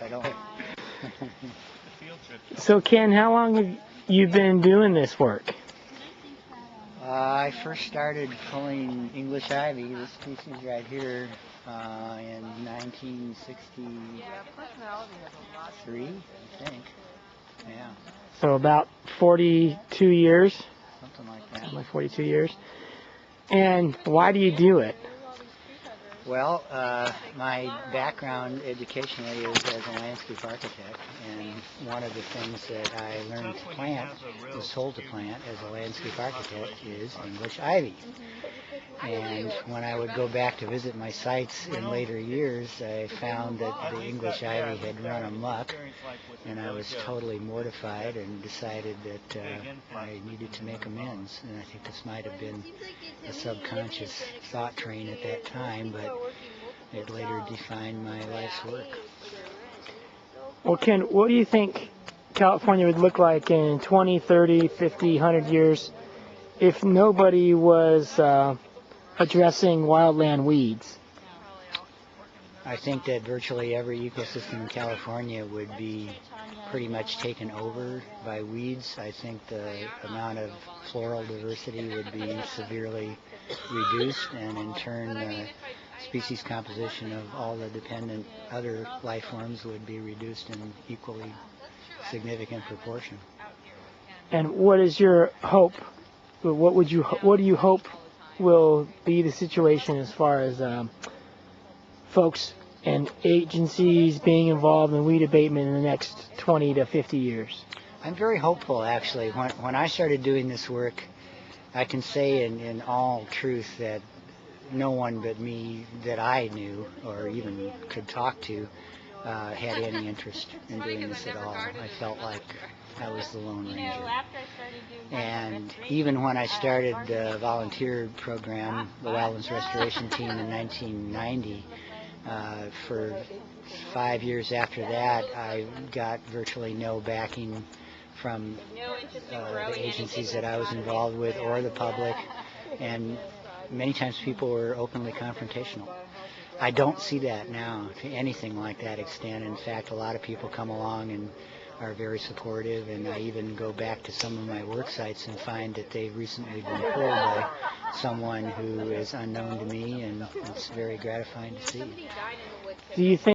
I don't. So Ken, how long have you been doing this work? I first started pulling English ivy, this species right here, in 1963, I think. Yeah. So about 42 years? Something like that. Like 42 years. And why do you do it? Well, my background educationally is as a landscape architect, and one of the things that I learned to plant, was told to plant as a landscape architect, is English ivy. And when I would go back to visit my sites in later years, I found that the English ivy had run amok, and I was totally mortified and decided that I needed to make amends. And I think this might have been a subconscious thought train at that time, but it later defined my life's work. Well, Ken, what do you think California would look like in 20, 30, 50, 100 years if nobody was addressing wildland weeds? I think that virtually every ecosystem in California would be pretty much taken over by weeds. I think the amount of floral diversity would be severely reduced, and in turn the species composition of all the dependent other life forms would be reduced in equally significant proportion. And what is your hope? What do you hope will be the situation as far as folks and agencies being involved in weed abatement in the next 20 to 50 years? I'm very hopeful, actually. When I started doing this work, I can say in all truth that no one but me that I knew or even could talk to had any interest in doing this at all. I felt like I was the Lone Ranger. And even when I started the volunteer program, the Wildlands Restoration Team, in 1990, for 5 years after that, I got virtually no backing from the agencies that I was involved with or the public, and many times people were openly confrontational. I don't see that now to anything like that extent. In fact, a lot of people come along and are very supportive, and I even go back to some of my work sites and find that they've recently been pulled by someone who is unknown to me, and it's very gratifying to see. Do you think